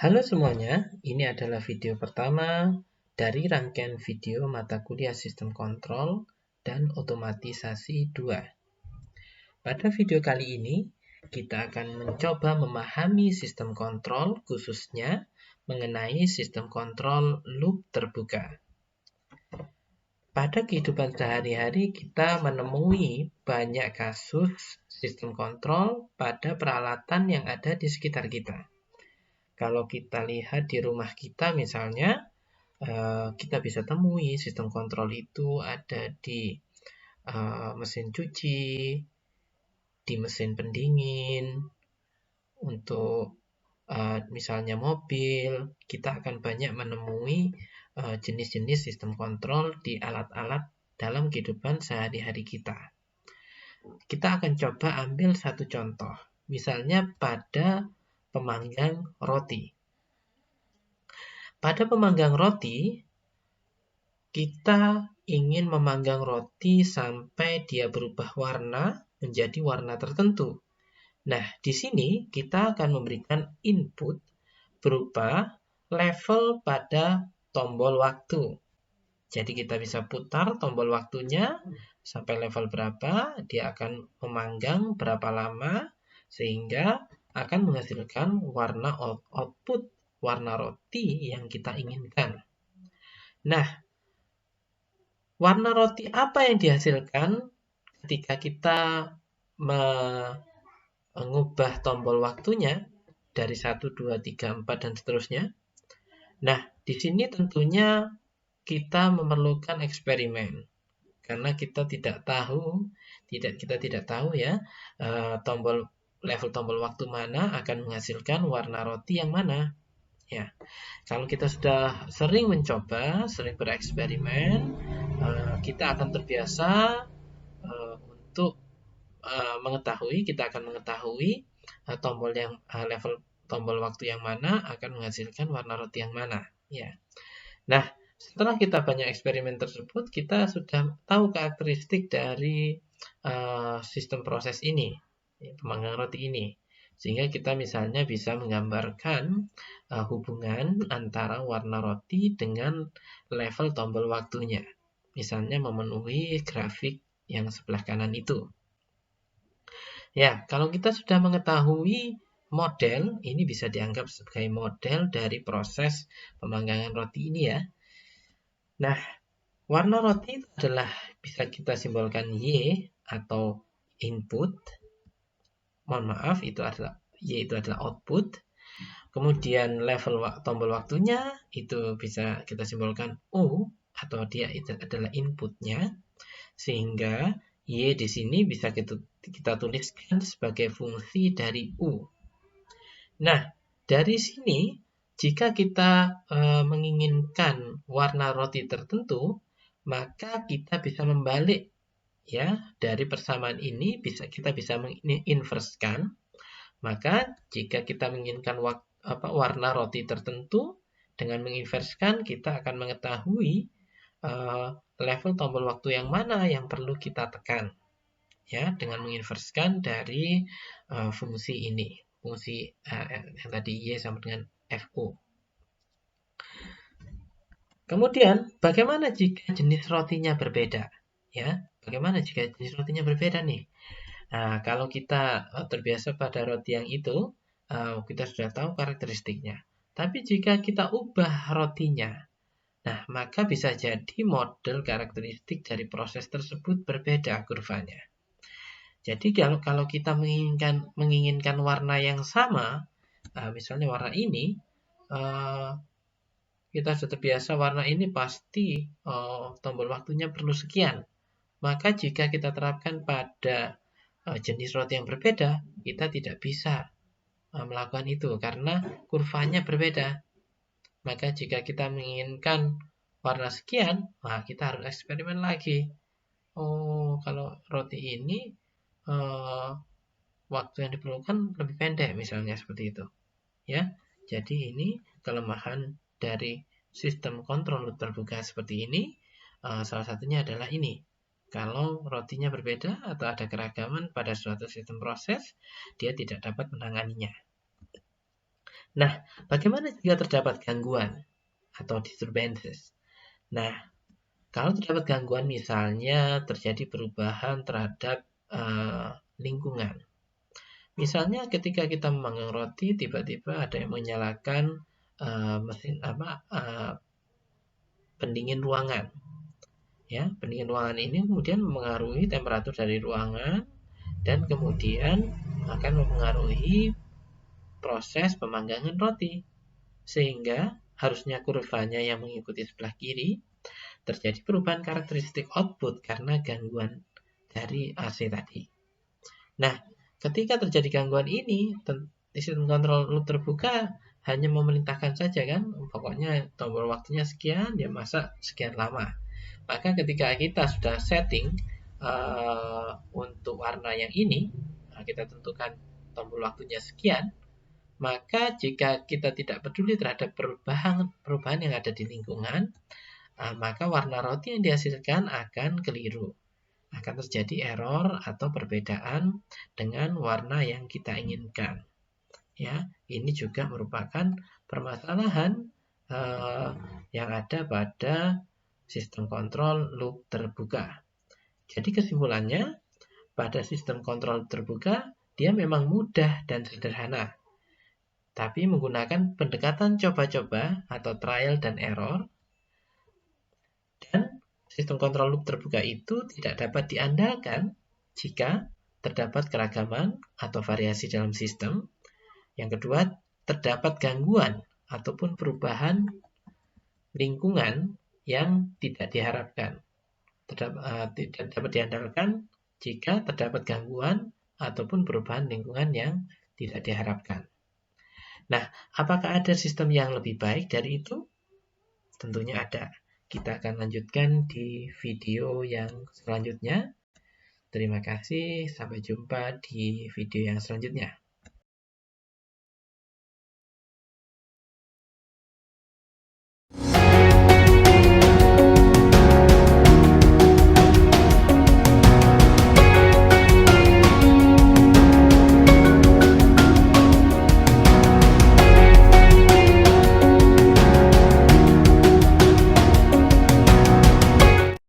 Halo semuanya, ini adalah video pertama dari rangkaian video mata kuliah Sistem Kontrol dan Otomatisasi 2. Pada video kali ini, kita akan mencoba memahami sistem kontrol, khususnya mengenai sistem kontrol loop terbuka. Pada kehidupan sehari-hari, kita menemui banyak kasus sistem kontrol pada peralatan yang ada di sekitar kita. Kalau kita lihat di rumah kita misalnya, kita bisa temui sistem kontrol itu ada di mesin cuci, di mesin pendingin, untuk misalnya mobil, kita akan banyak menemui jenis-jenis sistem kontrol di alat-alat dalam kehidupan sehari-hari kita. Kita akan coba ambil satu contoh, misalnya pada pemanggang roti. Pada pemanggang roti, kita ingin memanggang roti sampai dia berubah warna menjadi warna tertentu. Nah, di sini kita akan memberikan input berupa level pada tombol waktu. Jadi kita bisa putar tombol waktunya sampai level berapa, dia akan memanggang berapa lama, sehingga akan menghasilkan warna output warna roti yang kita inginkan. Nah, warna roti apa yang dihasilkan ketika kita mengubah tombol waktunya dari 1, 2, 3, 4, dan seterusnya? Nah, di sini tentunya kita memerlukan eksperimen. Karena kita tidak tahu ya, level tombol waktu mana akan menghasilkan warna roti yang mana. Ya, kalau kita sudah sering mencoba, sering bereksperimen, kita akan terbiasa untuk kita akan mengetahui level tombol waktu yang mana akan menghasilkan warna roti yang mana. Ya. Nah, setelah kita banyak eksperimen tersebut, kita sudah tahu karakteristik dari sistem proses ini, pemanggang roti ini. Sehingga kita misalnya bisa menggambarkan hubungan antara warna roti dengan level tombol waktunya. Misalnya memenuhi grafik yang sebelah kanan itu. Ya, kalau kita sudah mengetahui model, ini bisa dianggap sebagai model dari proses pemanggangan roti ini ya. Nah, warna roti itu adalah bisa kita simbolkan Y atau input. Mohon maaf, Y itu adalah output. Kemudian level tombol waktunya itu bisa kita simbolkan U atau dia itu adalah inputnya. Sehingga Y di sini bisa kita tuliskan sebagai fungsi dari U. Nah, dari sini jika kita menginginkan warna roti tertentu, maka kita bisa membalik ya dari persamaan ini kita bisa menginverskan. Maka jika kita menginginkan warna roti tertentu, dengan menginverskan kita akan mengetahui level tombol waktu yang mana yang perlu kita tekan ya dengan menginverskan dari fungsi ini, fungsi yang tadi Y sama dengan FU. Kemudian bagaimana jika jenis rotinya berbeda? Ya, bagaimana jika jenis rotinya berbeda nih? Nah, kalau kita terbiasa pada roti yang itu, kita sudah tahu karakteristiknya. Tapi jika kita ubah rotinya, nah maka bisa jadi model karakteristik dari proses tersebut berbeda kurvanya. Jadi kalau kita menginginkan warna yang sama, misalnya warna ini, kita sudah terbiasa warna ini pasti tombol waktunya perlu sekian. Maka jika kita terapkan pada jenis roti yang berbeda, kita tidak bisa melakukan itu karena kurvanya berbeda. Maka jika kita menginginkan warna sekian, nah kita harus eksperimen lagi. Oh, kalau roti ini waktu yang diperlukan lebih pendek misalnya seperti itu. Ya. Jadi ini kelemahan dari sistem kontrol terbuka seperti ini. Salah satunya adalah ini. Kalau rotinya berbeda atau ada keragaman pada suatu sistem proses, dia tidak dapat menanganinya. Nah, bagaimana jika terdapat gangguan atau disturbances? Nah, kalau terdapat gangguan misalnya terjadi perubahan terhadap lingkungan. Misalnya ketika kita memanggang roti, tiba-tiba ada yang menyalakan pendingin ruangan. Ya, pendingin ruangan ini kemudian mempengaruhi temperatur dari ruangan dan kemudian akan mempengaruhi proses pemanggangan roti. Sehingga harusnya kurvanya yang mengikuti sebelah kiri terjadi perubahan karakteristik output karena gangguan dari AC tadi. Nah, ketika terjadi gangguan ini, sistem kontrol loop terbuka hanya memerintahkan saja kan, pokoknya tombol waktunya sekian, dia masak sekian lama. Maka ketika kita sudah setting untuk warna yang ini, kita tentukan tombol waktunya sekian, maka jika kita tidak peduli terhadap perubahan yang ada di lingkungan, maka warna roti yang dihasilkan akan keliru. Akan terjadi error atau perbedaan dengan warna yang kita inginkan. Ya, ini juga merupakan permasalahan yang ada pada sistem kontrol loop terbuka. Jadi kesimpulannya, pada sistem kontrol terbuka, dia memang mudah dan sederhana. Tapi menggunakan pendekatan coba-coba atau trial dan error, dan sistem kontrol loop terbuka itu tidak dapat diandalkan jika terdapat keragaman atau variasi dalam sistem. Yang kedua, terdapat gangguan ataupun perubahan lingkungan yang tidak diharapkan. Tidak dapat diandalkan jika terdapat gangguan ataupun perubahan lingkungan yang tidak diharapkan. Nah, apakah ada sistem yang lebih baik dari itu? Tentunya ada. Kita akan lanjutkan di video yang selanjutnya. Terima kasih, sampai jumpa di video yang selanjutnya.